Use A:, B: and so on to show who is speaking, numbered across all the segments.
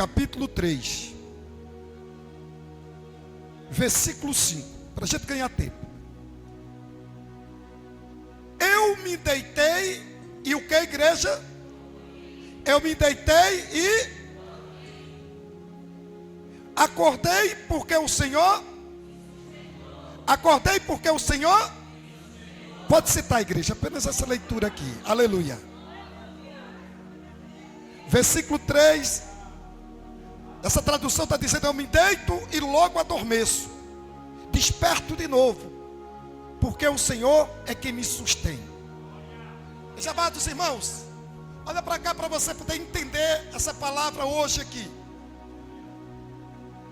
A: capítulo 3, versículo 5, para a gente ganhar tempo. Eu me deitei e o que, igreja? Eu me deitei e acordei porque o Senhor. Acordei porque o Senhor. Pode citar, igreja, apenas essa leitura aqui. Aleluia. Versículo 3. Essa tradução está dizendo: eu me deito e logo adormeço. Desperto de novo, porque o Senhor é quem me sustém. Meus amados irmãos, olha para cá para você poder entender essa palavra hoje aqui.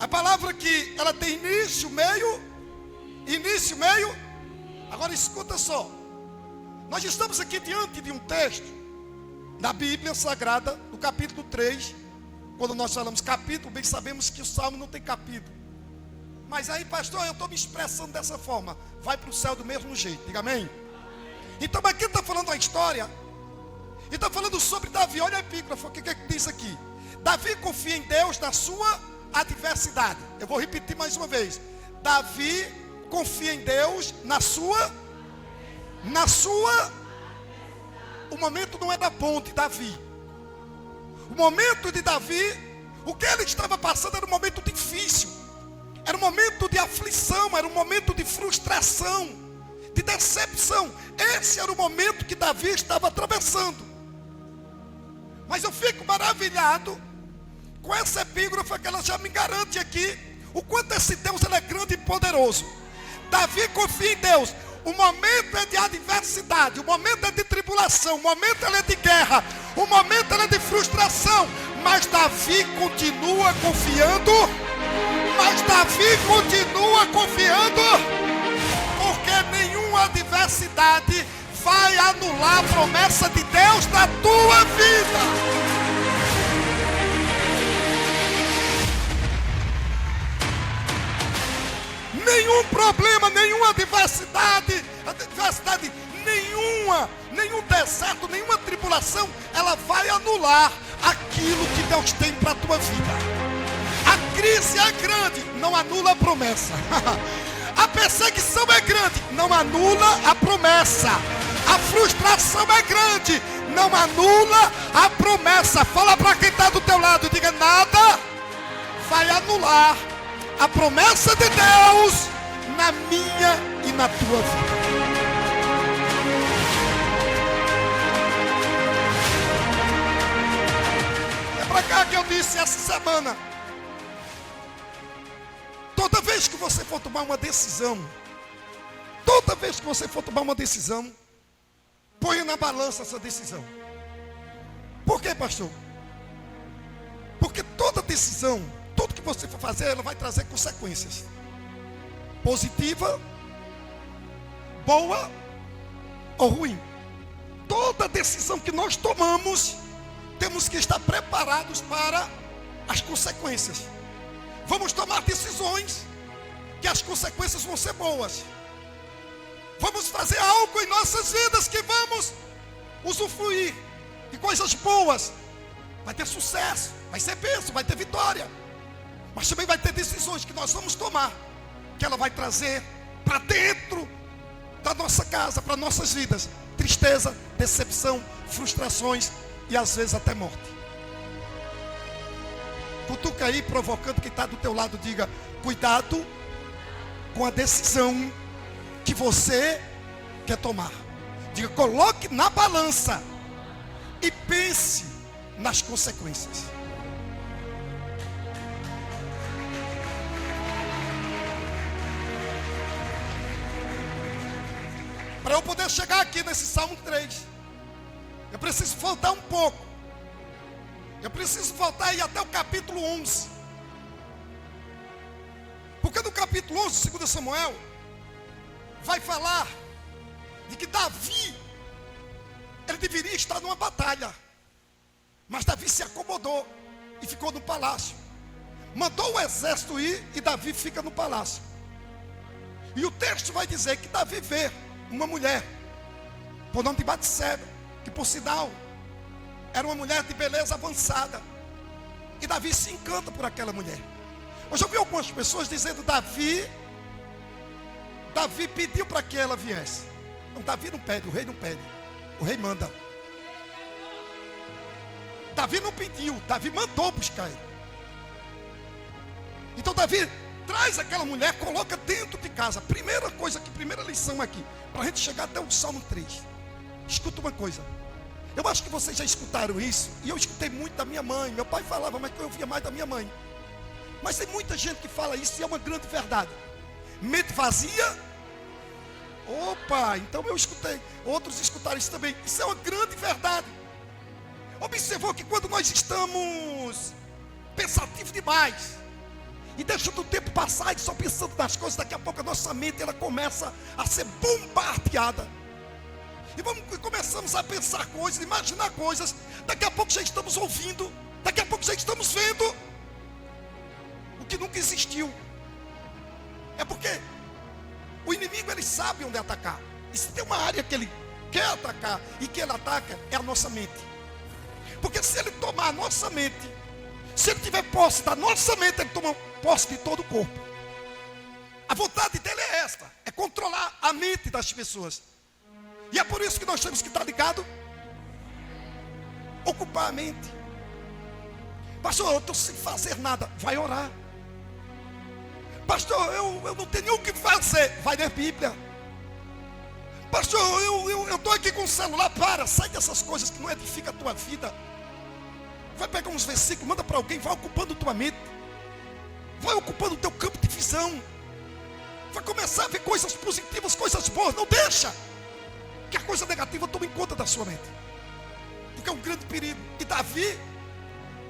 A: A palavra que ela tem início, meio. Agora escuta só. Nós estamos aqui diante de um texto da Bíblia Sagrada, do capítulo 3. Quando nós falamos capítulo, bem sabemos que o Salmo não tem capítulo. Mas aí, pastor, eu estou me expressando dessa forma. Vai para o céu do mesmo jeito, diga amém. Então aqui está falando a história. E está falando sobre Davi. Olha a epígrafe, o que diz aqui? Davi confia em Deus na sua adversidade. Eu vou repetir mais uma vez. Davi confia em Deus na sua. O momento não é da ponte, Davi. O momento de Davi, o que ele estava passando era um momento difícil. Era um momento de aflição, era um momento de frustração, de decepção. Esse era o momento que Davi estava atravessando. Mas eu fico maravilhado com essa epígrafe, que ela já me garante aqui o quanto esse Deus ele é grande e poderoso. Davi confia em Deus. O momento é de adversidade, o momento é de tribulação, o momento é de guerra, o momento é de frustração. Mas Davi continua confiando. Porque nenhuma adversidade vai anular a promessa de Deus na tua vida. Nenhum problema, nenhuma adversidade, nenhum deserto, nenhuma tribulação, ela vai anular aquilo que Deus tem para a tua vida. A crise é grande, não anula a promessa. A perseguição é grande, não anula a promessa. A frustração é grande, não anula a promessa. Fala para quem está do teu lado, diga: nada vai anular a promessa de Deus na minha e na tua vida. É para cá que eu disse essa semana. Toda vez que você for tomar uma decisão, ponha na balança essa decisão. Por quê, pastor? Porque toda decisão, tudo que você for fazer, ela vai trazer consequências. Positiva, boa ou ruim. Toda decisão que nós tomamos, temos que estar preparados para as consequências. Vamos tomar decisões que as consequências vão ser boas. Vamos fazer algo em nossas vidas que vamos usufruir de coisas boas. Vai ter sucesso, vai ser bênção, vai ter vitória. Mas também vai ter decisões que nós vamos tomar, que ela vai trazer para dentro da nossa casa, para nossas vidas, tristeza, decepção, frustrações e às vezes até morte. Cutuca aí, provocando quem está do teu lado, diga: cuidado com a decisão que você quer tomar. Diga: coloque na balança e pense nas consequências. Para eu poder chegar aqui nesse Salmo 3, eu preciso voltar um pouco. Eu preciso voltar aí até o capítulo 11. Porque no capítulo 11, segundo Samuel, vai falar de que Davi, ele deveria estar numa batalha. Mas Davi se acomodou e ficou no palácio. Mandou o exército ir e Davi fica no palácio. E o texto vai dizer que Davi vê uma mulher, por nome de Batseba, que por sinal era uma mulher de beleza avançada. E Davi se encanta por aquela mulher. Eu já ouvi algumas pessoas dizendo: Davi pediu para que ela viesse. Não, Davi não pede, o rei não pede. O rei manda. Davi não pediu, Davi mandou buscar ele. Então Davi traz aquela mulher, coloca dentro de casa. Primeira lição aqui, para a gente chegar até o Salmo 3. Escuta uma coisa. Eu acho que vocês já escutaram isso, e eu escutei muito da minha mãe. Meu pai falava, mas eu ouvia mais da minha mãe. Mas tem muita gente que fala isso, e é uma grande verdade. Mente vazia. Opa, então eu escutei. Outros escutaram isso também. Isso é uma grande verdade. Observou que quando nós estamos pensativos demais, e deixando o tempo passar e só pensando nas coisas, daqui a pouco a nossa mente ela começa a ser bombardeada. E começamos a pensar coisas, imaginar coisas. Daqui a pouco já estamos ouvindo, daqui a pouco já estamos vendo o que nunca existiu. É porque o inimigo ele sabe onde atacar. E se tem uma área que ele quer atacar e que ele ataca, é a nossa mente. Porque se ele tomar a nossa mente, se ele tiver posse da nossa mente, ele toma posse de todo o corpo. A vontade dele é esta: é controlar a mente das pessoas. E é por isso que nós temos que estar ligados, ocupar a mente. Pastor, eu estou sem fazer nada. Vai orar. Pastor, eu não tenho o que fazer. Vai ler Bíblia. Pastor, eu estou aqui com o celular. Sai dessas coisas que não edificam a tua vida. Vai pegar uns versículos, manda para alguém. Vai ocupando tua mente. Vai ocupando o teu campo de visão. Vai começar a ver coisas positivas, coisas boas. Não deixa que a coisa negativa tome conta da sua mente. Porque é um grande perigo. E Davi,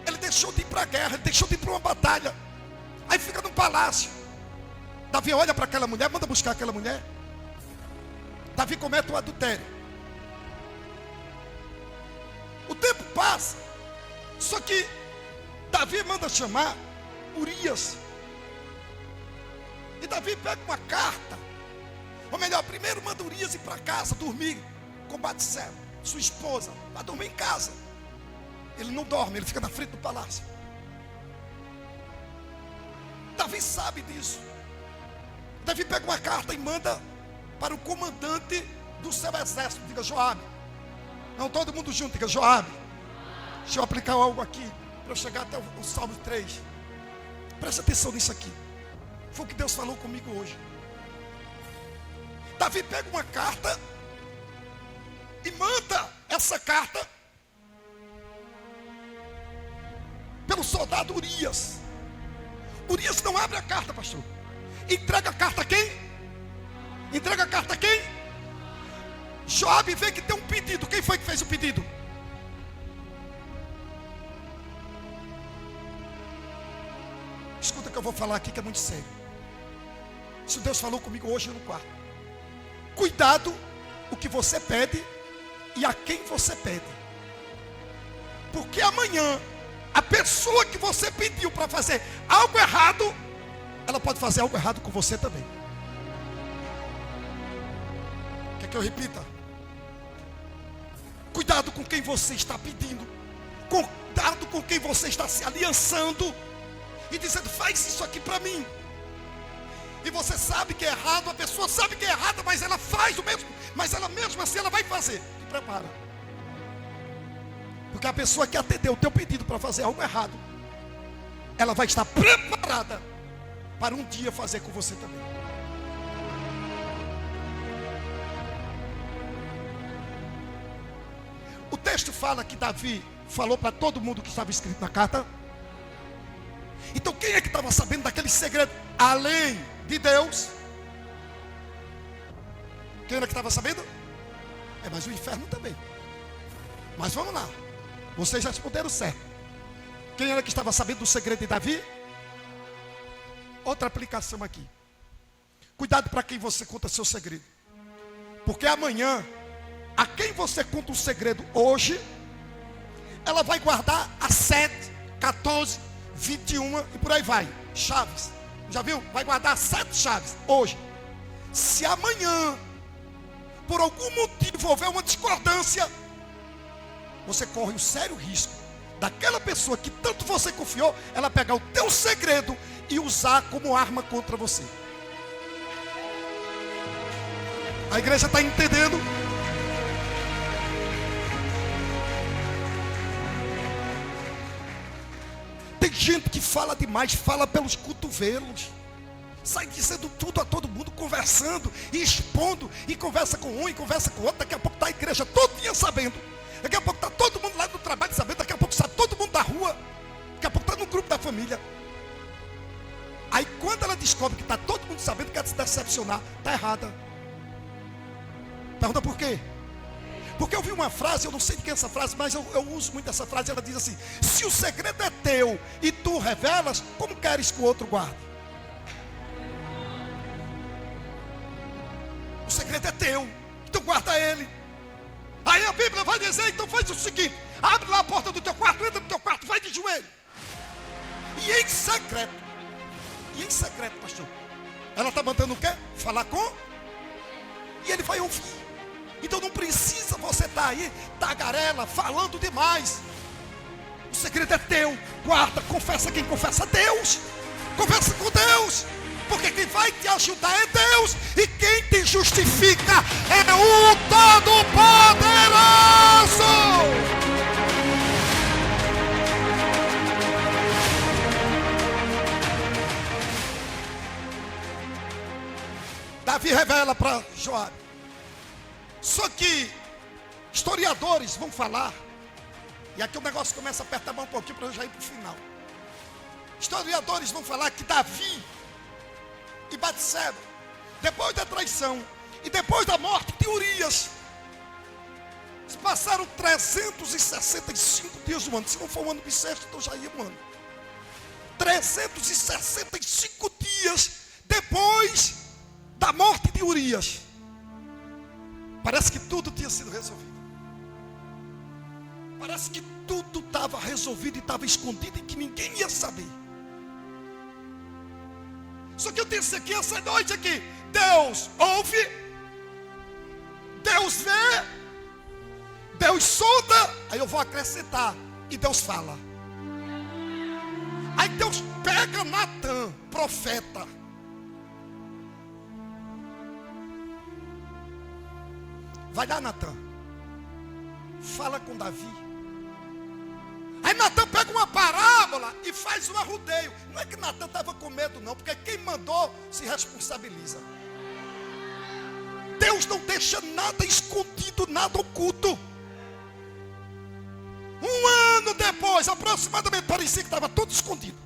A: ele deixou de ir para a guerra, ele deixou de ir para uma batalha. Aí fica num palácio. Davi olha para aquela mulher, manda buscar aquela mulher. Davi comete o adultério. O tempo passa. Só que Davi manda chamar Urias. E Davi pega uma carta. Ou melhor, primeiro manda Urias ir para casa dormir com Batseba, sua esposa, para dormir em casa. Ele não dorme, ele fica na frente do palácio. Davi sabe disso. Davi pega uma carta e manda para o comandante do seu exército. Diga Joabe. Não, todo mundo junto, diga Joabe. Deixa eu aplicar algo aqui para eu chegar até o Salmo 3. Presta atenção nisso aqui. Foi o que Deus falou comigo hoje. Davi pega uma carta e manda essa carta pelo soldado Urias. Urias não abre a carta, pastor. Entrega a carta a quem? Entrega a carta a quem? Joabe vê que tem um pedido. Quem foi que fez o pedido? Escuta o que eu vou falar aqui, que é muito sério. Isso Deus falou comigo hoje no quarto. Cuidado o que você pede e a quem você pede. Porque amanhã a pessoa que você pediu para fazer algo errado, ela pode fazer algo errado com você também. Quer que eu repita? Cuidado com quem você está pedindo. Cuidado com quem você está se aliançando e dizendo: faz isso aqui para mim. E você sabe que é errado, a pessoa sabe que é errado, mas ela faz o mesmo, mas ela mesmo assim ela vai fazer. Te prepara. Porque a pessoa que atendeu o teu pedido para fazer algo errado, ela vai estar preparada para um dia fazer com você também. O texto fala que Davi falou para todo mundo que estava escrito na carta. Então quem é que estava sabendo daquele segredo além de Deus? Quem era que estava sabendo? Mas o inferno também. Mas vamos lá. Vocês já responderam certo. Quem era que estava sabendo do segredo de Davi? Outra aplicação aqui. Cuidado para quem você conta seu segredo. Porque amanhã, a quem você conta um segredo hoje, ela vai guardar a 7, 14, 21 e por aí vai. Chaves. Já viu? Vai guardar 7 chaves hoje. Se amanhã, por algum motivo, houver uma discordância, você corre o sério risco daquela pessoa que tanto você confiou, ela pegar o teu segredo e usar como arma contra você. A igreja está entendendo? Tem gente que fala demais, fala pelos cotovelos, sai dizendo tudo a todo mundo, conversando e expondo, e conversa com um e conversa com outro. Daqui a pouco está a igreja todinha sabendo, daqui a pouco está todo mundo lá no trabalho sabendo, daqui a pouco sabe todo mundo da rua, daqui a pouco está no grupo da família. Aí quando ela descobre que está todo mundo sabendo, quer se decepcionar, está errada. Pergunta por quê? Porque eu vi uma frase, eu não sei de quem é essa frase, mas eu uso muito essa frase. Ela diz assim: se o segredo é teu e tu revelas, como queres que o outro guarde? O segredo é teu, tu guarda ele. Aí a Bíblia vai dizer: então faz o seguinte, abre lá a porta do teu quarto, entra no teu quarto, vai de joelho. E em secreto, pastor, ela está mandando o quê? Falar com? E ele vai ouvir. Então não precisa você estar aí, tagarela, falando demais. O segredo é teu, guarda, confessa. Quem confessa? Deus. Conversa com Deus, porque quem vai te ajudar é Deus, e quem te justifica é o Todo-Poderoso. Davi revela para Joabe. Só que historiadores vão falar, e aqui o negócio começa a apertar um pouquinho para eu já ir para o final. Historiadores vão falar que Davi e Batseba, depois da traição e depois da morte de Urias, passaram 365 dias do ano. Se não for um ano bissexto, então já ia um ano. 365 dias depois da morte de Urias. Parece que tudo tinha sido resolvido. Parece que tudo estava resolvido e estava escondido e que ninguém ia saber. Só que eu disse aqui essa noite aqui: Deus ouve, Deus vê, Deus sonda. Aí eu vou acrescentar: e Deus fala. Aí Deus pega Natan, profeta. Vai lá, Natan, fala com Davi. Aí Natan pega uma parábola e faz um arrudeio. Não é que Natan estava com medo não, porque quem mandou se responsabiliza. Deus não deixa nada escondido, nada oculto. Um ano depois, aproximadamente, parecia que estava tudo escondido.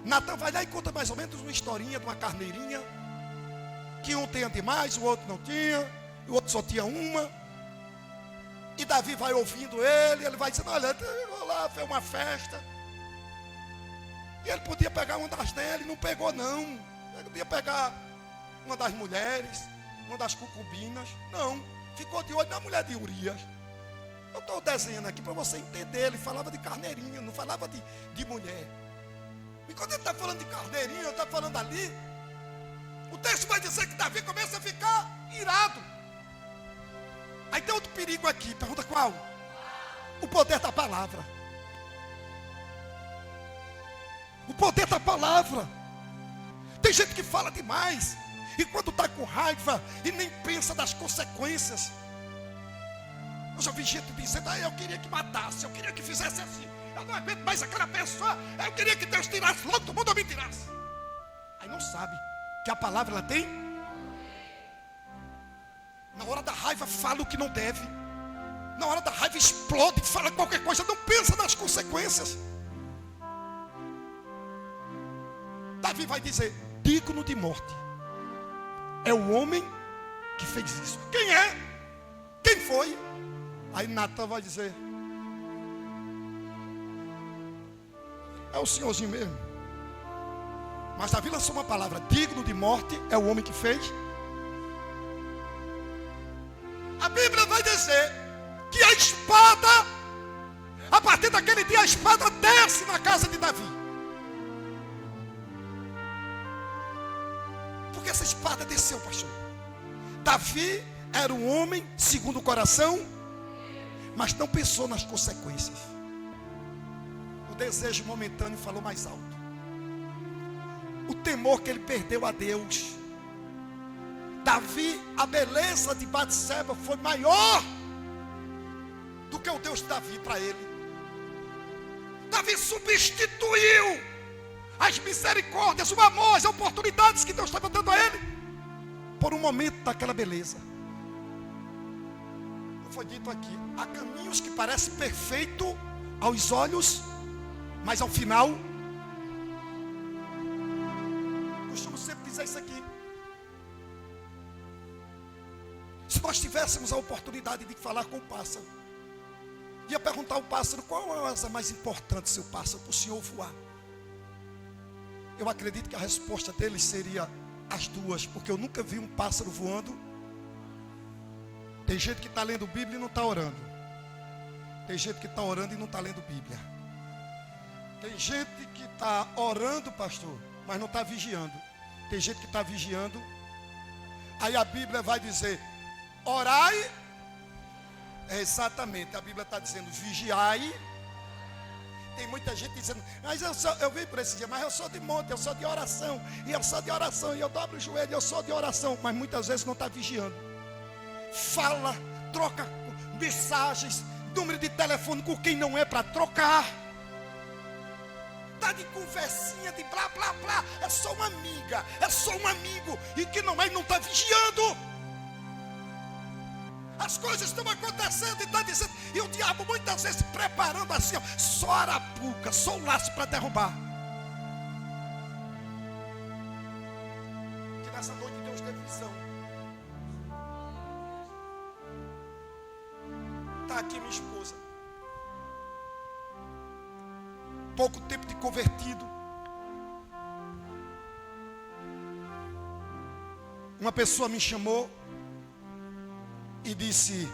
A: Natan vai lá e conta mais ou menos uma historinha de uma carneirinha, que um tinha demais, o outro não tinha, o outro só tinha uma. E Davi vai ouvindo ele vai dizendo: olha, lá foi uma festa, e ele podia pegar uma das dele, não pegou não. Ele podia pegar uma das mulheres, uma das concubinas, não. Ficou de olho na mulher de Urias. Eu estou desenhando aqui para você entender. Ele falava de carneirinho, não falava de mulher. E quando ele está falando de carneirinho, ele está falando ali, o texto vai dizer que Davi começa a ficar irado. Aí tem outro perigo aqui, pergunta qual? O poder da palavra. O poder da palavra. Tem gente que fala demais, e quando está com raiva, e nem pensa das consequências. Eu já vi gente dizendo: eu queria que matasse, eu queria que fizesse assim, eu não aguento mais aquela pessoa, eu queria que Deus tirasse logo do mundo ou me tirasse. Aí não sabe que a palavra ela tem. Na hora da raiva fala o que não deve. Na hora da raiva explode, fala qualquer coisa, não pensa nas consequências. Davi vai dizer: digno de morte é o homem que fez isso. Quem é? Quem foi? Aí Natan vai dizer: é o senhorzinho mesmo. Mas Davi lançou uma palavra: digno de morte é o homem que fez. A Bíblia vai dizer que a espada, a partir daquele dia, a espada desce na casa de Davi. Porque essa espada desceu, pastor. Davi era um homem segundo o coração, mas não pensou nas consequências. desejo momentâneo falou mais alto. O temor que ele perdeu a Deus. Davi, a beleza de Batseba foi maior do que o Deus de Davi para ele. Davi substituiu as misericórdias, o amor, as oportunidades que Deus estava dando a ele, por um momento daquela beleza. Foi dito aqui, há caminhos que parecem perfeitos aos olhos, mas ao final, costumo sempre dizer isso aqui. Se nós tivéssemos a oportunidade de falar com o pássaro, ia perguntar ao pássaro qual é a asa mais importante, seu pássaro, para o senhor voar. Eu acredito que a resposta dele seria as duas, porque eu nunca vi um pássaro voando. Tem gente que está lendo Bíblia e não está orando. Tem gente que está orando e não está lendo Bíblia. Tem gente que está orando, pastor, mas não está vigiando. Tem gente que está vigiando. Aí a Bíblia vai dizer, orai. É exatamente, a Bíblia está dizendo, vigiai. Tem muita gente dizendo, mas eu vim por esse dia, mas eu sou de monte, eu sou de oração. E eu sou de oração, e eu dobro o joelho, eu sou de oração. Mas muitas vezes não está vigiando. Fala, troca mensagens, número de telefone com quem não é para trocar. Está de conversinha, de blá, blá, blá. É só uma amiga, é só um amigo. E que não é, não está vigiando. As coisas estão acontecendo e está dizendo. E o diabo muitas vezes preparando assim, ó, só arapuca, só o laço para derrubar. Que nessa noite Deus deu visão. Está aqui minha esposa. Pouco tempo de convertido. Uma pessoa me chamou e disse,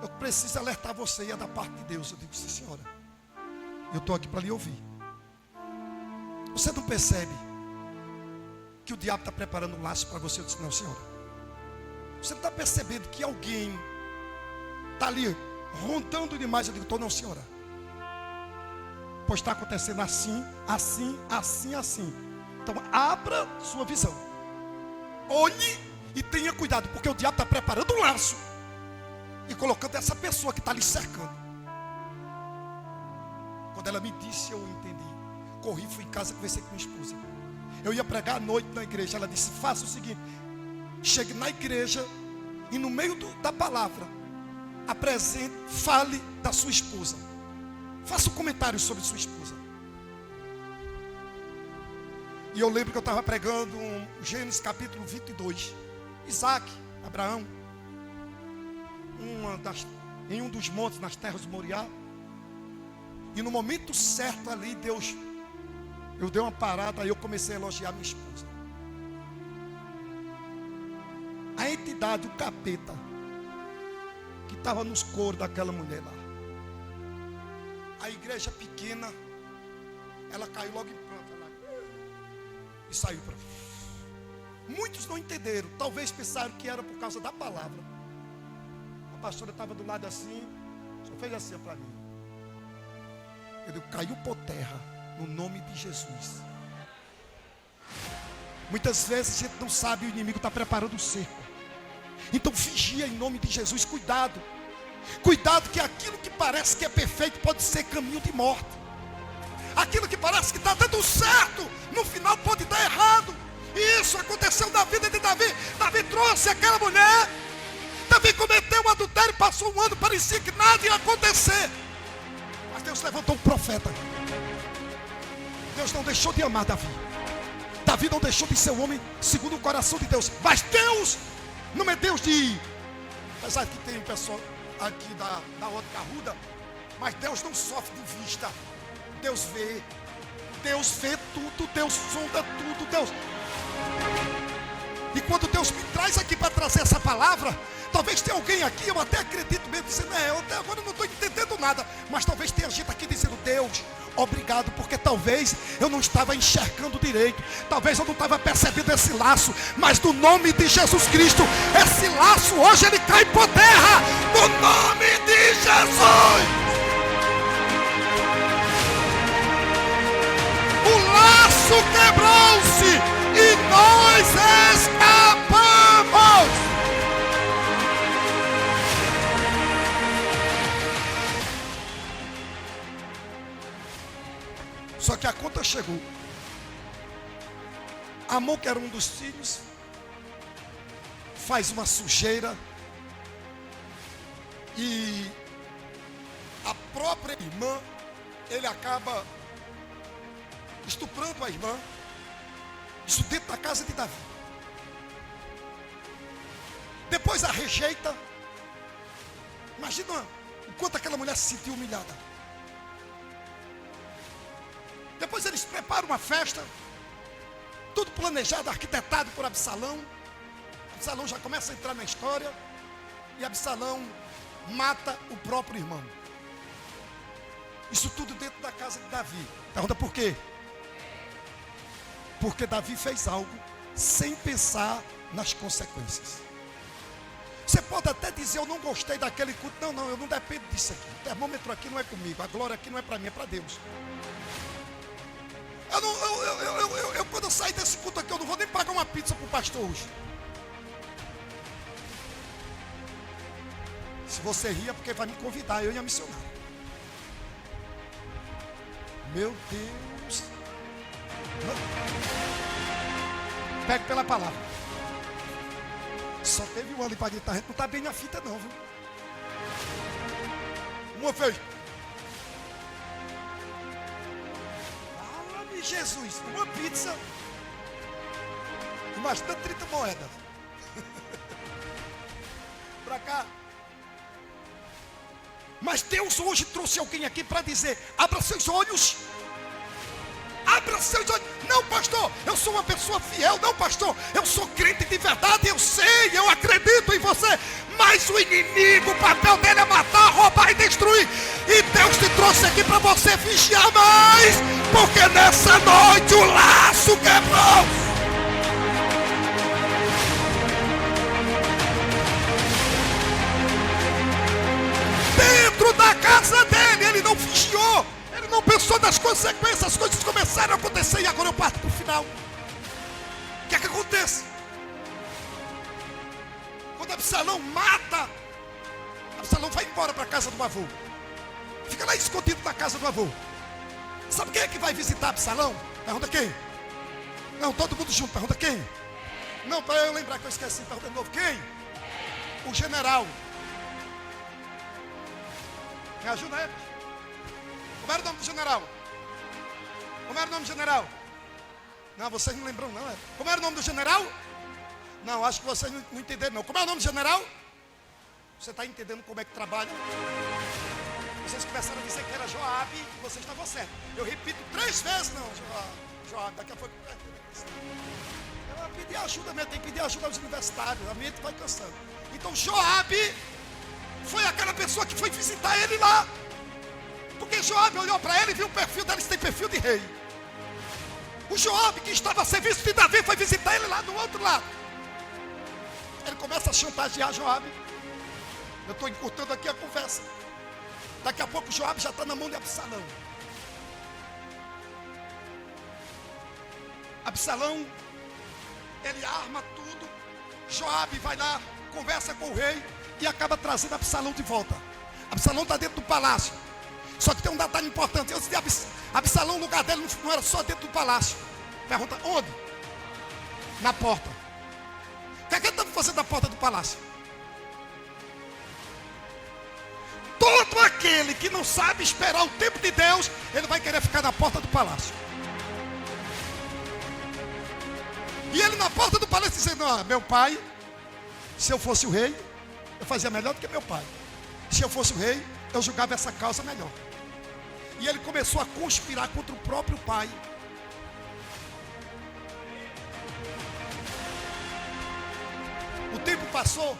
A: eu preciso alertar você, e é da parte de Deus. Eu digo, sim senhora, eu estou aqui para lhe ouvir. Você não percebe que o diabo está preparando um laço para você? Eu disse, não senhora. Você não está percebendo que alguém está ali rondando demais? Eu digo, estou não senhora. Pois está acontecendo assim, assim, assim, assim. Então abra sua visão. Olhe e tenha cuidado, porque o diabo está preparando um laço e colocando essa pessoa que está lhe cercando. Quando ela me disse, eu entendi. Corri, fui em casa, conversei com minha esposa. Eu ia pregar à noite na igreja. Ela disse, faça o seguinte, chegue na igreja e no meio da palavra apresente, fale da sua esposa. Faça um comentário sobre sua esposa. E eu lembro que eu estava pregando Gênesis capítulo 22. Isaac, Abraão, em um dos montes nas terras de Moriá. E no momento certo ali, Deus, eu dei uma parada, aí eu comecei a elogiar minha esposa. A entidade, o capeta, que estava nos coros daquela mulher lá. A igreja pequena, ela caiu logo em pranto lá, e saiu para mim. Muitos não entenderam, talvez pensaram que era por causa da palavra. A pastora estava do lado assim, só fez assim para mim. Eu digo, caiu por terra, no nome de Jesus. Muitas vezes a gente não sabe, o inimigo está preparando o cerco. Então vigia em nome de Jesus, cuidado. Cuidado, que aquilo que parece que é perfeito pode ser caminho de morte. Aquilo que parece que está dando certo, no final pode dar errado. E isso aconteceu na vida de Davi. Davi trouxe aquela mulher. Davi cometeu um adultério, passou um ano, parecia que nada ia acontecer. Mas Deus levantou um profeta. Deus não deixou de amar Davi. Davi não deixou de ser um homem segundo o coração de Deus. Mas Deus não é Deus de... Apesar que tem um pessoal aqui da ótica ruda, mas Deus não sofre de vista. Deus vê tudo, Deus sonda tudo, Deus. E quando Deus me traz aqui para trazer essa palavra, talvez tenha alguém aqui, eu até acredito mesmo, dizendo, eu até agora não estou entendendo nada, mas talvez tenha gente aqui dizendo, Deus, obrigado, porque talvez eu não estava enxergando direito, talvez eu não estava percebendo esse laço, mas no nome de Jesus Cristo, esse laço hoje ele cai por terra, no nome de Jesus. disse: e nós escapamos. Só que a conta chegou. Amon, que era um dos filhos, faz uma sujeira e a própria irmã, ele acaba estuprando a irmã, isso dentro da casa de Davi. Depois a rejeita. Imagina o quanto aquela mulher se sentiu humilhada. Depois eles preparam uma festa, tudo planejado, arquitetado por Absalão. Absalão já começa a entrar na história, e Absalão mata o próprio irmão. Isso tudo dentro da casa de Davi. Pergunta por quê? Porque Davi fez algo sem pensar nas consequências. Você pode até dizer: eu não gostei daquele culto. Não, eu não dependo disso aqui. O termômetro aqui não é comigo, a glória aqui não é para mim, é para Deus. Quando eu sair desse culto aqui, eu não vou nem pagar uma pizza para o pastor hoje. Se você rir é porque vai me convidar, eu e a missionária. Meu Deus. Pego pela palavra. Só teve um ali para gritar. A gente não está bem na fita não, viu? Uma vez. Fala-me, Jesus. Uma pizza. Imagina 30 moedas. Para cá. Mas Deus hoje trouxe alguém aqui para dizer: abra seus olhos. Abra seus olhos. Não, pastor, eu sou uma pessoa fiel. Não, pastor, eu sou crente de verdade. Eu sei, eu acredito em você. Mas o inimigo, o papel dele é matar, roubar e destruir. E Deus te trouxe aqui para você vigiar mais. Porque nessa noite o laço quebrou. Dentro da casa dele, ele não vigiou. Ele não pensou nas consequências. As coisas começaram a acontecer. E agora eu parto para o final. O que é que acontece? Quando Absalão mata, Absalão vai embora para a casa do avô. Fica lá escondido na casa do avô. Sabe quem é que vai visitar Absalão? Pergunta quem? Não, todo mundo junto. Pergunta quem? Não, para eu lembrar que eu esqueci. Pergunta de novo. Quem? O general. Me ajuda aí. Como era o nome do general? Como era o nome do general? Não, vocês não lembram não. Como era o nome do general? Não, acho que vocês não entenderam não. Como é o nome do general? Você está entendendo como é que trabalha? Vocês começaram a dizer que era Joabe e vocês estavam certos. Eu repito 3 vezes, não, Joabe, daqui a pouco. Eu pedi ajuda mesmo, tem que pedir ajuda aos universitários, a mente vai cansando. Então Joabe foi aquela pessoa que foi visitar ele lá. Porque Joabe olhou para ele e viu o perfil dele, tem perfil de rei. O Joabe, que estava a serviço de Davi, foi visitar ele lá do outro lado. Ele começa a chantagear Joabe. Eu estou encurtando aqui a conversa. Daqui a pouco Joabe já está na mão de Absalão. Absalão, ele arma tudo. Joabe vai lá, conversa com o rei e acaba trazendo Absalão de volta. Absalão está dentro do palácio. Só que tem um detalhe importante. Eu disse, Absalão, o lugar dele não era só dentro do palácio. Pergunta, onde? Na porta. O que é que ele estava fazendo na porta do palácio? Todo aquele que não sabe esperar o tempo de Deus, ele vai querer ficar na porta do palácio. E ele na porta do palácio dizendo: meu pai, se eu fosse o rei, eu fazia melhor do que meu pai. Se eu fosse o rei, eu julgava essa causa melhor. E ele começou a conspirar contra o próprio pai. O tempo passou,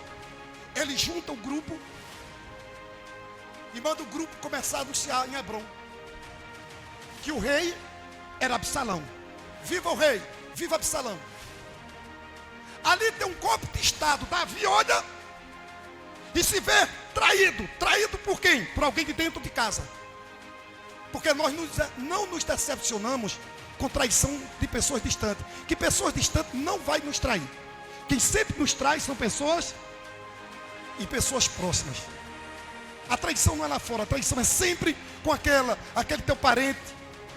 A: ele junta o grupo e manda o grupo começar a anunciar em Hebrom que o rei era Absalão. Viva o rei, viva Absalão. Ali tem um golpe de estado. Davi olha e se vê traído. Traído por quem? Por alguém de dentro de casa. Porque nós não nos decepcionamos com traição de pessoas distantes. Que pessoas distantes não vai nos trair. Quem sempre nos trai são pessoas e pessoas próximas. A traição não é lá fora, a traição é sempre com aquele teu parente,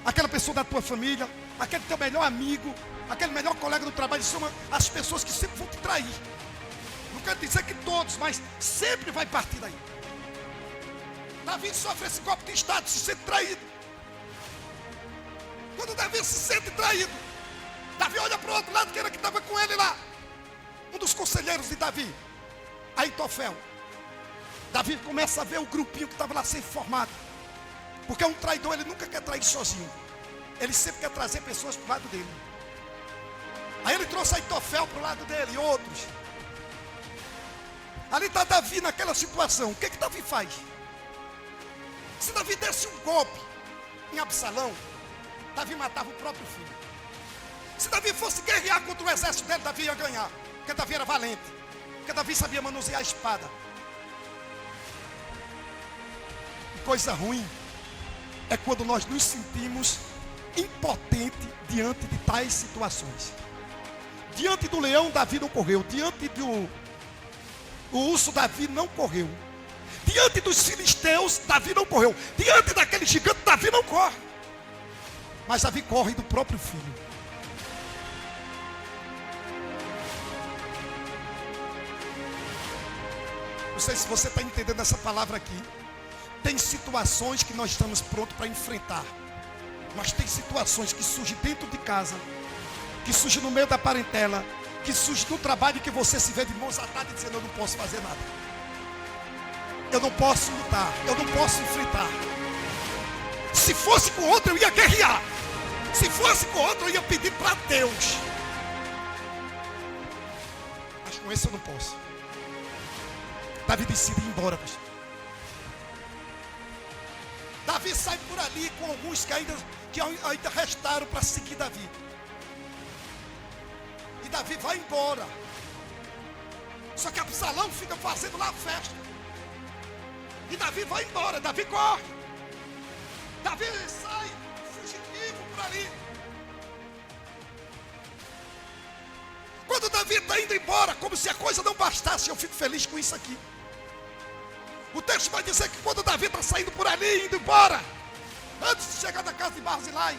A: aquela pessoa da tua família, aquele teu melhor amigo, aquele melhor colega do trabalho. São as pessoas que sempre vão te trair. Não quero dizer que todos, mas sempre vai partir daí. Davi sofre esse golpe de estado, se sente traído. Quando Davi se sente traído, Davi olha para o outro lado, que era que estava com ele lá. Um dos conselheiros de Davi, Aitofel. Davi começa a ver o grupinho que estava lá sendo formado. Porque um traidor, ele nunca quer trair sozinho. Ele sempre quer trazer pessoas para o lado dele. Aí ele trouxe Aitofel para o lado dele e outros. Ali está Davi naquela situação. O que Davi faz? Se Davi desse um golpe em Absalão, Davi matava o próprio filho. Se Davi fosse guerrear contra o exército dele, Davi ia ganhar. Porque Davi era valente. Porque Davi sabia manusear a espada. E coisa ruim é quando nós nos sentimos impotentes diante de tais situações. Diante do leão, Davi não correu. Diante do urso, Davi não correu. Diante dos filisteus, Davi não correu. Diante daquele gigante, Davi não corre. Mas Davi corre do próprio filho. Não sei se você está entendendo essa palavra aqui. Tem situações que nós estamos prontos para enfrentar. Mas tem situações que surgem dentro de casa, que surgem no meio da parentela, que surgem no trabalho, que você se vê de mãos atadas dizendo: eu não posso fazer nada. Eu não posso lutar, eu não posso enfrentar. Se fosse com outro, eu ia guerrear. Se fosse com outro, eu ia pedir para Deus. Mas com esse eu não posso. Davi decide ir embora, pastor. Davi sai por ali com alguns que ainda restaram para seguir Davi. E Davi vai embora. Só que Absalão fica fazendo lá a festa. E Davi vai embora, Davi corre. Davi sai fugitivo por ali. Quando Davi está indo embora, como se a coisa não bastasse, eu fico feliz com isso aqui. O texto vai dizer que quando Davi está saindo por ali, indo embora, antes de chegar na casa de Barzilai,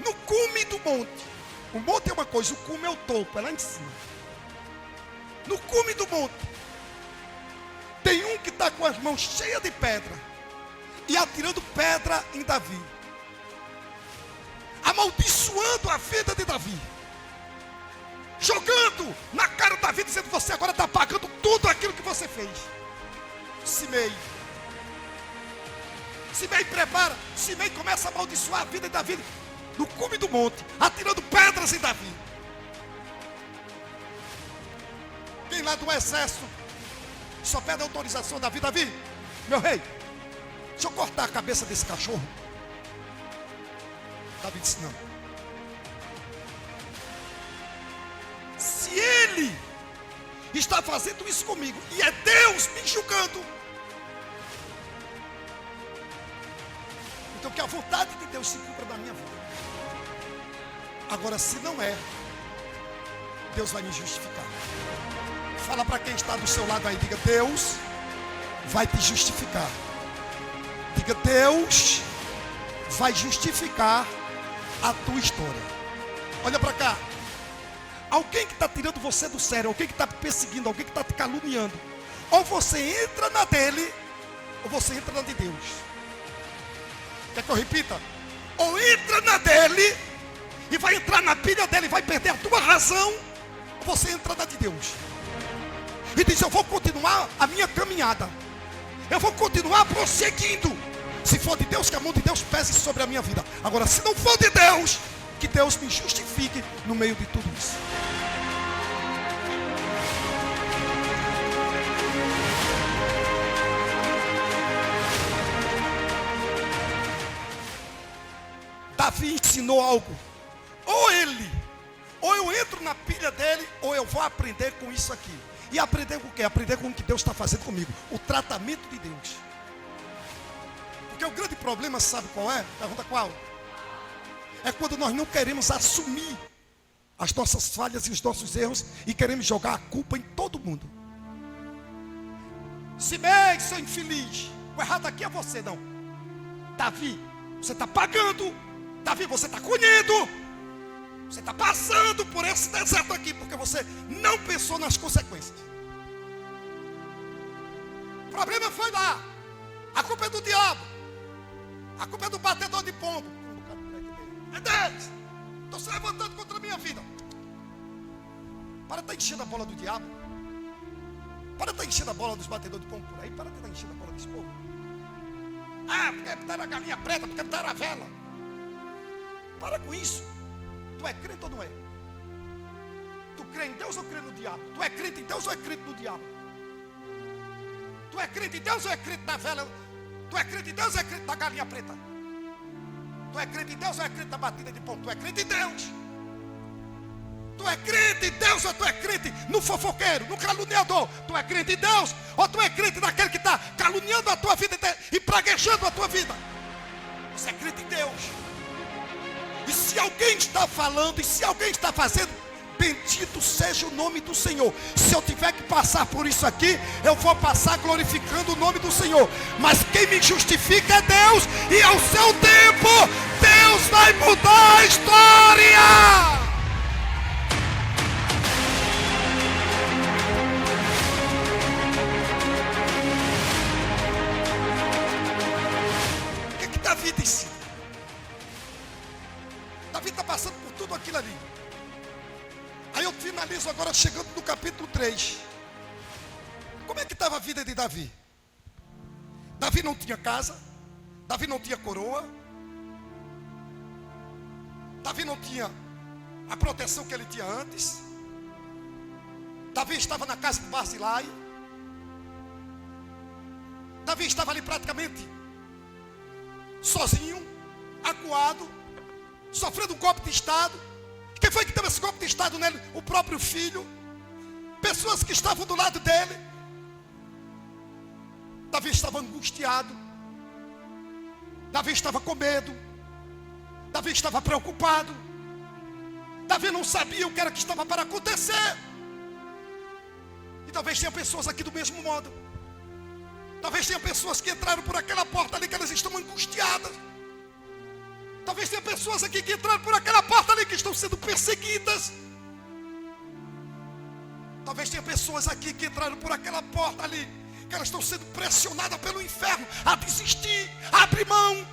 A: no cume do monte. O monte é uma coisa, o cume é o topo, é lá em cima. No cume do monte, tem um que está com as mãos cheias de pedra e atirando pedra em Davi, amaldiçoando a vida de Davi, jogando na cara de Davi, dizendo: você agora está pagando tudo aquilo que você fez. Simei prepara, Simei começa a amaldiçoar a vida de Davi no cume do monte, atirando pedras em Davi. Quem lá do exército só pede autorização a Davi: Davi, meu rei, deixa eu cortar a cabeça desse cachorro. Davi disse: não. Se ele está fazendo isso comigo e é Deus me julgando, então que a vontade de Deus se cumpra na minha vida. Agora, se não é, Deus vai me justificar. Fala para quem está do seu lado aí, diga: Deus vai te justificar. Diga: Deus vai justificar a tua história. Olha para cá. Alguém que está tirando você do sério, alguém que está perseguindo, alguém que está te caluniando, ou você entra na dele, ou você entra na de Deus. Quer que eu repita? Ou entra na dele e vai entrar na pilha dele e vai perder a tua razão, ou você entra na de Deus e diz: eu vou continuar a minha caminhada, eu vou continuar prosseguindo. Se for de Deus, que a mão de Deus pese sobre a minha vida. Agora, se não for de Deus, que Deus me justifique no meio de tudo isso. Davi ensinou algo. Ou eu entro na pilha dele, ou eu vou aprender com isso aqui. E aprender com o quê? Aprender com o que Deus está fazendo comigo. O tratamento de Deus. Porque o grande problema, sabe qual é? Pergunta qual? É quando nós não queremos assumir as nossas falhas e os nossos erros e queremos jogar a culpa em todo mundo. Simei, seu infeliz. O errado aqui é você, não. Davi, você está pagando. Davi, você está colhendo. Você está passando por esse deserto aqui porque você não pensou nas consequências. O problema foi lá. A culpa é do diabo. A culpa é do batedor de pombo. É deles. Estão se levantando contra a minha vida. Para de estar enchendo a bola do diabo. Para de estar enchendo a bola dos batedores de pombo por aí. Para de estar enchendo a bola desse povo. Ah, porque botaram a galinha preta, porque botaram a vela. Para com isso. Tu é crente ou não é? Tu crê em Deus ou crê no diabo? Tu é crente em Deus ou é crente no diabo? Tu é crente em Deus ou é crente na vela? Tu é crente em Deus ou é crente na galinha preta? Tu é crente em Deus ou é crente na batida de pombo? Tu é crente em Deus. Tu é crente em Deus ou tu é crente no fofoqueiro, no caluniador? Tu é crente em Deus ou tu é crente naquele que está caluniando a tua vida e praguejando a tua vida? Você é crente em Deus. E se alguém está falando, e se alguém está fazendo, bendito seja o nome do Senhor. Se eu tiver que passar por isso aqui, eu vou passar glorificando o nome do Senhor. Mas quem me justifica é Deus, e ao seu tempo, Deus vai mudar a história. O que Davi disse? Davi está passando por tudo aquilo ali. Aí eu finalizo agora chegando no capítulo 3. Como é que estava a vida de Davi? Davi não tinha casa. Davi não tinha coroa. Davi não tinha a proteção que ele tinha antes. Davi estava na casa de Barzilai. Davi estava ali praticamente sozinho, acuado, sofrendo um golpe de estado. Quem foi que teve esse golpe de estado nele? O próprio filho. Pessoas que estavam do lado dele. Davi estava angustiado. Davi estava com medo. Davi estava preocupado. Davi não sabia o que era que estava para acontecer. E talvez tenha pessoas aqui do mesmo modo. Talvez tenha pessoas que entraram por aquela porta ali que elas estão angustiadas. Talvez tenha pessoas aqui que entraram por aquela porta ali que estão sendo perseguidas. Talvez tenha pessoas aqui que entraram por aquela porta ali que elas estão sendo pressionadas pelo inferno a desistir, a abrir mão.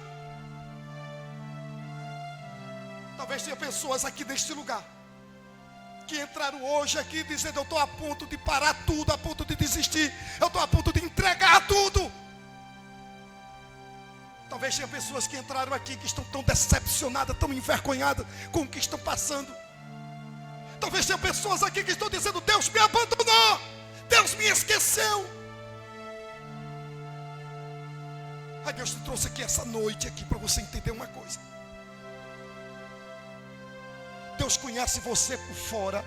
A: Talvez tenha pessoas aqui neste lugar que entraram hoje aqui dizendo: eu estou a ponto de parar tudo, a ponto de desistir, eu estou a ponto de entregar tudo. Talvez tenha pessoas que entraram aqui que estão tão decepcionadas, tão envergonhadas com o que estão passando. Talvez tenha pessoas aqui que estão dizendo: Deus me abandonou, Deus me esqueceu. Aí Deus te trouxe aqui essa noite aqui para você entender uma coisa. Deus conhece você por fora,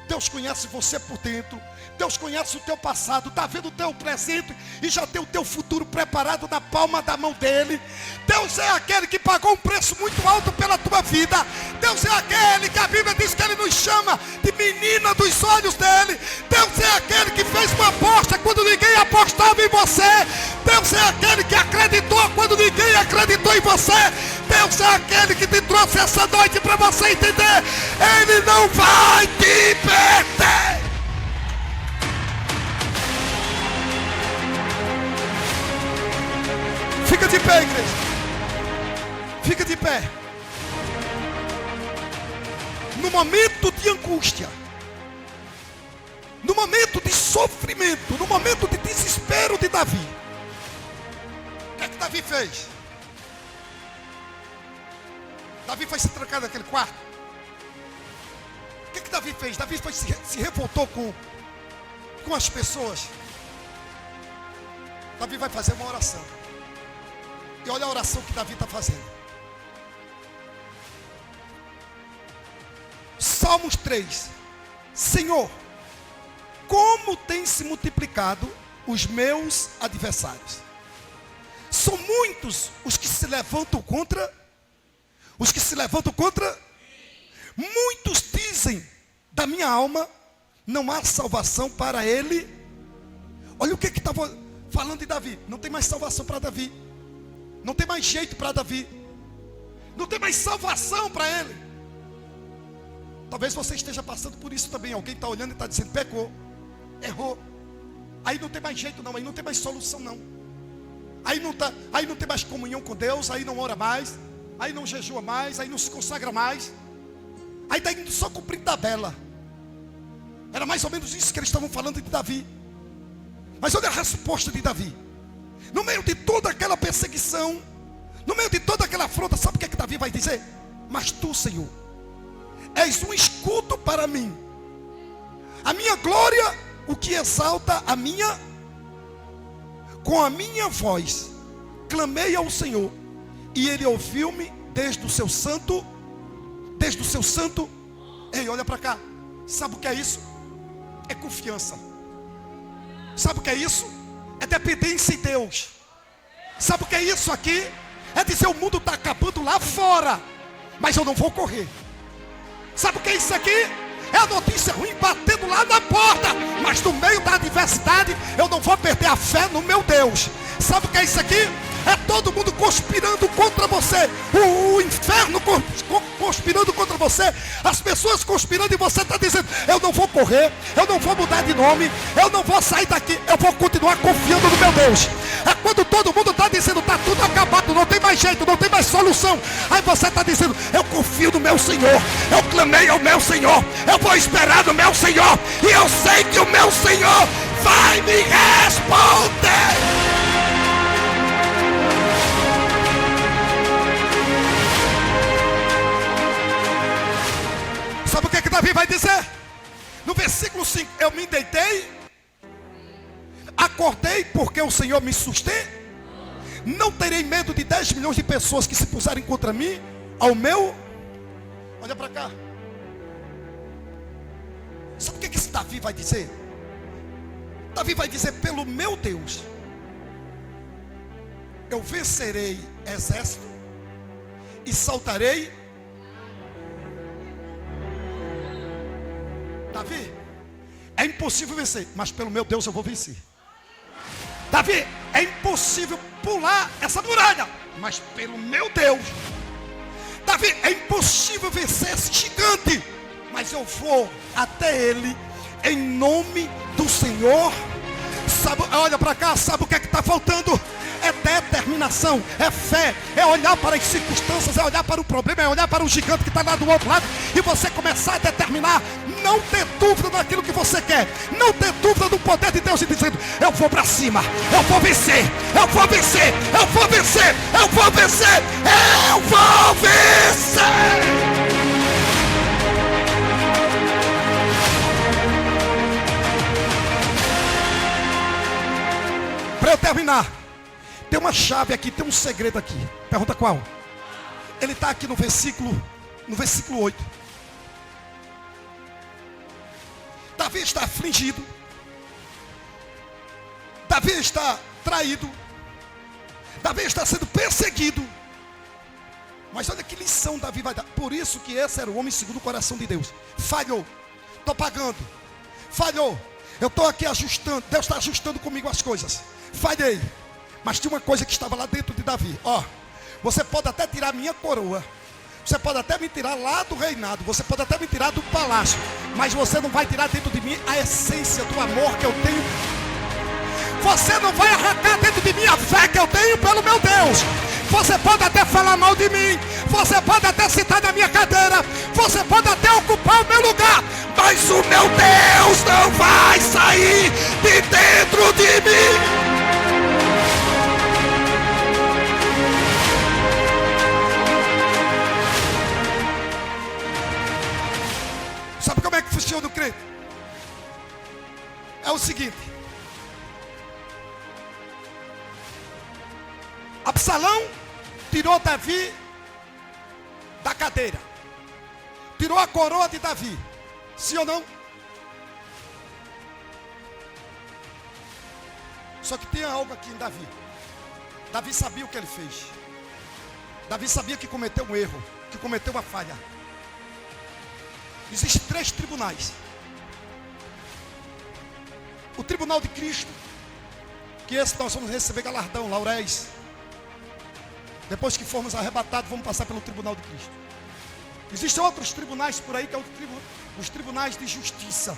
A: Deus conhece você por dentro. Deus conhece o teu passado, está vendo o teu presente e já tem o teu futuro preparado na palma da mão dele. Deus é aquele que pagou um preço muito alto pela tua vida. Deus é aquele que a Bíblia diz que ele nos chama de menina dos olhos dele. Deus é aquele que fez uma aposta quando ninguém apostava em você. Deus é aquele que acreditou quando ninguém acreditou em você. Deus é aquele que te trouxe essa noite para você entender: ele não vai te perder. Fica de pé, igreja. Fica de pé. No momento de angústia, no momento de sofrimento, no momento de desespero de Davi, o que é que Davi fez? Davi foi se trancar naquele quarto. O que é que Davi fez? Davi foi, se revoltou com as pessoas. Davi vai fazer uma oração. E olha a oração que Davi está fazendo. Salmos 3. Senhor, como tem se multiplicado os meus adversários. São muitos os que se levantam contra. Os que se levantam contra. Muitos dizem da minha alma, não há salvação para ele. Olha o que estava falando de Davi. Não tem mais salvação para Davi. Não tem mais jeito para Davi. Não tem mais salvação para ele. Talvez você esteja passando por isso também. Alguém está olhando e está dizendo, pecou, errou. Aí não tem mais jeito não, aí não tem mais solução não. Aí não tem mais comunhão com Deus, aí não ora mais, aí não jejua mais, aí não se consagra mais. Aí está indo só cumprindo tabela. Era mais ou menos isso que eles estavam falando de Davi. Mas olha a resposta de Davi. No meio de toda aquela perseguição, no meio de toda aquela afronta, sabe o que é que Davi vai dizer? Mas tu, Senhor, és um escudo para mim. A minha glória, o que exalta a minha. Com a minha voz, clamei ao Senhor, e Ele ouviu-me desde o seu santo. Desde o seu santo. Ei, olha para cá. Sabe o que é isso? É confiança. Sabe o que é isso? É dependência em Deus. Sabe o que é isso aqui? É dizer, o mundo está acabando lá fora, mas eu não vou correr. Sabe o que é isso aqui? É a notícia ruim batendo lá na porta, mas no meio da adversidade eu não vou perder a fé no meu Deus. Sabe o que é isso aqui? É todo mundo conspirando contra você. O inferno conspirando contra você. As pessoas conspirando e você está dizendo, eu não vou correr, eu não vou mudar de nome, eu não vou sair daqui, eu vou continuar confiando no meu Deus. É quando todo mundo está dizendo, está tudo acabado, não tem mais jeito, não tem mais solução. Aí você está dizendo, eu confio no meu Senhor, eu clamei ao meu Senhor, eu vou esperar no meu Senhor, e eu sei que o meu Senhor vai me responder. Sabe o que Davi vai dizer? No versículo 5, eu me deitei, acordei porque o Senhor me sustém. Não terei medo de 10 milhões de pessoas que se puserem contra mim, ao meu. Olha para cá. Sabe o que esse Davi vai dizer? Davi vai dizer, pelo meu Deus, eu vencerei exército e saltarei. Davi, é impossível vencer, mas pelo meu Deus eu vou vencer. Davi, é impossível pular essa muralha, mas pelo meu Deus. Davi, é impossível vencer esse gigante, mas eu vou até ele em nome do Senhor. Sabe, olha para cá, sabe o que é que está faltando? É determinação, é fé, é olhar para as circunstâncias, é olhar para o problema, é olhar para o gigante que está lá do outro lado e você começar a determinar, não ter dúvida daquilo que você quer, não ter dúvida do poder de Deus e dizendo, eu vou para cima, eu vou vencer, eu vou vencer, eu vou vencer, eu vou vencer, eu vou vencer. Para eu terminar, tem uma chave aqui, tem um segredo aqui. Pergunta qual? Ele está aqui no versículo 8. Davi está afligido. Davi está traído. Davi está sendo perseguido. Mas olha que lição Davi vai dar. Por isso que esse era o homem segundo o coração de Deus. Falhou. Estou pagando. Falhou. Eu estou aqui ajustando. Deus está ajustando comigo as coisas. Falhei. Mas tinha uma coisa que estava lá dentro de Davi. Ó, você pode até tirar minha coroa. Você pode até me tirar lá do reinado. Você pode até me tirar do palácio. Mas você não vai tirar dentro de mim a essência do amor que eu tenho. Você não vai arrancar dentro de mim a fé que eu tenho pelo meu Deus. Você pode até falar mal de mim. Você pode até sentar na minha cadeira. Você pode até ocupar o meu lugar. Mas o meu Deus não vai sair de dentro de mim. Sabe como é que funciona o crente? É o seguinte. Absalão tirou Davi da cadeira. Tirou a coroa de Davi. Sim ou não? Só que tem algo aqui em Davi. Davi sabia o que ele fez. Davi sabia que cometeu um erro, que cometeu uma falha. Existem 3 tribunais. O tribunal de Cristo, que esse nós vamos receber galardão, lauréis. Depois que formos arrebatados, vamos passar pelo tribunal de Cristo. Existem outros tribunais por aí, que é os tribunais de justiça.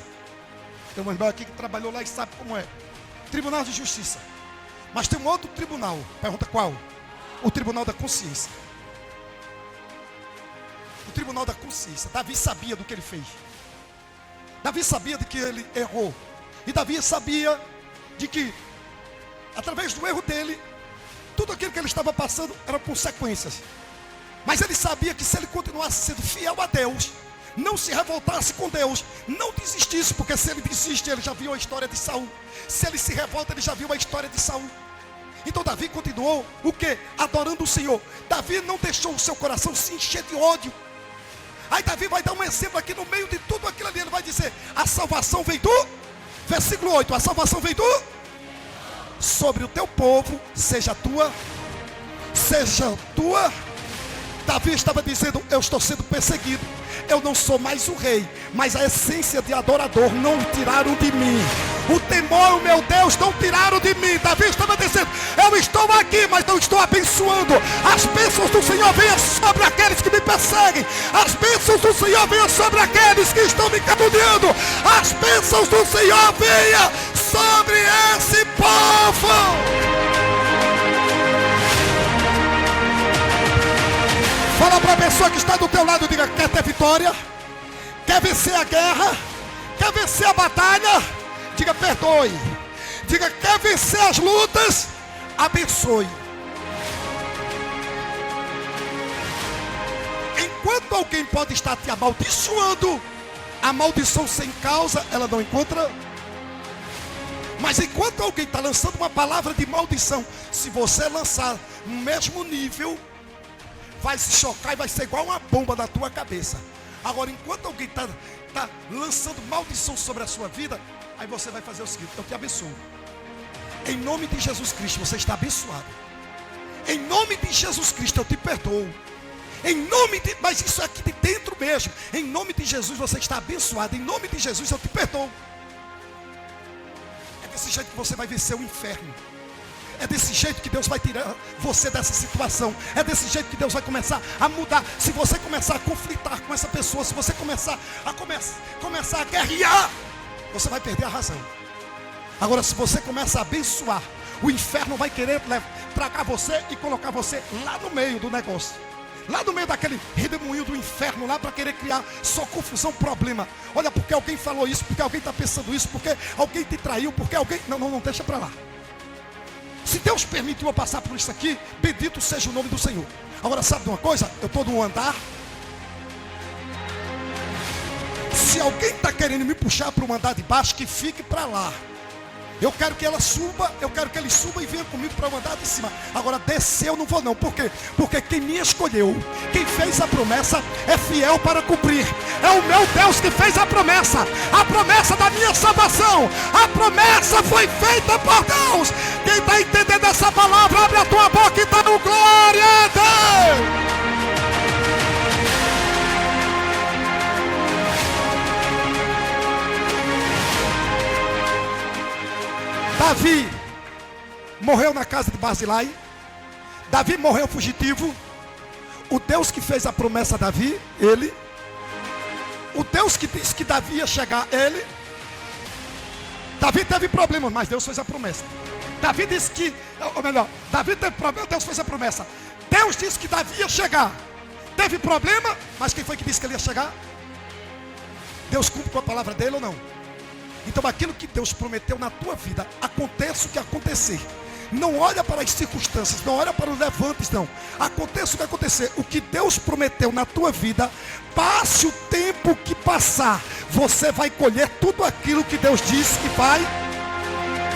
A: Tem um irmão aqui que trabalhou lá e sabe como é. Tribunal de justiça. Mas tem um outro tribunal. Pergunta qual? O tribunal da consciência. O tribunal da consciência. Davi sabia do que ele fez. Davi sabia de que ele errou. E Davi sabia de que, através do erro dele, tudo aquilo que ele estava passando eram consequências. Mas ele sabia que se ele continuasse sendo fiel a Deus, não se revoltasse com Deus, não desistisse, porque se ele desiste, ele já viu a história de Saul. Se ele se revolta, ele já viu a história de Saul. Então Davi continuou o quê? Adorando o Senhor. Davi não deixou o seu coração se encher de ódio. Aí Davi vai dar um exemplo aqui no meio de tudo aquilo ali. Ele vai dizer, a salvação vem do, versículo 8, a salvação vem do, sobre o teu povo, seja tua. Davi estava dizendo, eu estou sendo perseguido, eu não sou mais o rei, mas a essência de adorador não tiraram de mim. O temor, o meu Deus, não tiraram de mim. Davi estava dizendo, eu estou aqui, mas não estou abençoando. As bênçãos do Senhor venham sobre aqueles que me perseguem. As bênçãos do Senhor venham sobre aqueles que estão me caluniando. As bênçãos do Senhor venham sobre esse povo. Fala para a pessoa que está do teu lado, diga, quer ter vitória? Quer vencer a guerra? Quer vencer a batalha? Diga, perdoe. Diga, quer vencer as lutas? Abençoe. Enquanto alguém pode estar te amaldiçoando, a maldição sem causa, ela não encontra. Mas enquanto alguém está lançando uma palavra de maldição, se você lançar no mesmo nível, vai se chocar e vai ser igual uma bomba na tua cabeça. Agora, enquanto alguém está lançando maldição sobre a sua vida, aí você vai fazer o seguinte, eu te abençoo. Em nome de Jesus Cristo, você está abençoado. Em nome de Jesus Cristo, eu te perdoo. Mas isso é aqui de dentro mesmo. Em nome de Jesus, você está abençoado. Em nome de Jesus, eu te perdoo. É desse jeito que você vai vencer o inferno. É desse jeito que Deus vai tirar você dessa situação. É desse jeito que Deus vai começar a mudar. Se você começar a conflitar com essa pessoa, se você começar a guerrear, você vai perder a razão. Agora, se você começa a abençoar, o inferno vai querer tragar você e colocar você lá no meio do negócio. Lá no meio daquele redemoinho do inferno, lá para querer criar só confusão, problema. Olha, porque alguém falou isso, porque alguém está pensando isso, porque alguém te traiu, porque alguém... Não, deixa para lá. Se Deus permitiu eu passar por isso aqui, bendito seja o nome do Senhor. Agora, sabe de uma coisa? Eu estou no andar. Se alguém está querendo me puxar para o andar de baixo, que fique para lá. Eu quero que ela suba, eu quero que ele suba e venha comigo para o andar de cima. Agora, descer eu não vou não. Por quê? Porque quem me escolheu, quem fez a promessa, é fiel para cumprir. É o meu Deus que fez a promessa da minha salvação. A promessa foi feita por Deus. Quem está entendendo essa palavra, abre a tua boca e dá um glória a Deus. Davi morreu na casa de Barzilai. Davi morreu fugitivo. O Deus que fez a promessa a Davi, ele. O Deus que disse que Davi ia chegar, ele. Davi teve problema, mas Deus fez a promessa. Davi disse que, ou melhor, Davi teve problema, Deus fez a promessa. Deus disse que Davi ia chegar. Teve problema, mas quem foi que disse que ele ia chegar? Deus cumpre com a palavra dele ou não? Então aquilo que Deus prometeu na tua vida, aconteça o que acontecer. Não olha para as circunstâncias, não olha para os levantes, não. Aconteça o que acontecer. O que Deus prometeu na tua vida, passe o tempo que passar, você vai colher tudo aquilo que Deus disse que vai.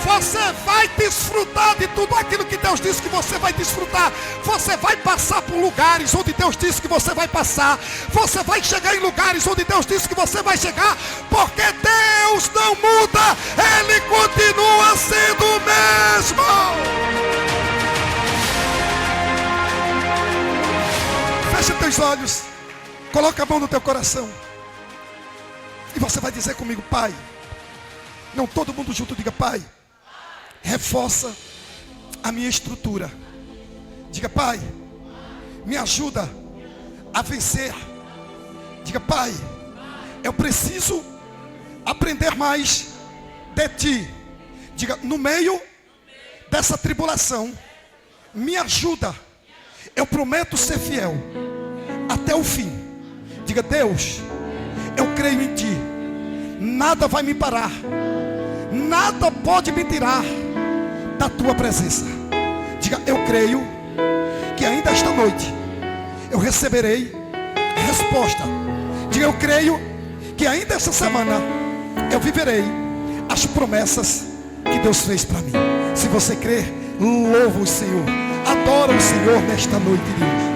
A: Você vai desfrutar de tudo aquilo que Deus disse que você vai desfrutar. Você vai passar por lugares onde Deus disse que você vai passar. Você vai chegar em lugares onde Deus disse que você vai chegar. Porque Deus não muda. Ele continua sendo o mesmo. Fecha teus olhos. Coloca a mão no teu coração. E você vai dizer comigo: Pai. Não, todo mundo junto, diga: Pai, reforça a minha estrutura. Diga: Pai, me ajuda a vencer. Diga: Pai, eu preciso aprender mais de Ti. Diga: no meio dessa tribulação, me ajuda. Eu prometo ser fiel até o fim. Diga: Deus, eu creio em Ti. Nada vai me parar. Nada pode me tirar da Tua presença. Diga: eu creio que ainda esta noite eu receberei resposta. Diga: eu creio que ainda esta semana eu viverei as promessas que Deus fez para mim. Se você crer, louva o Senhor. Adora o Senhor nesta noite de hoje.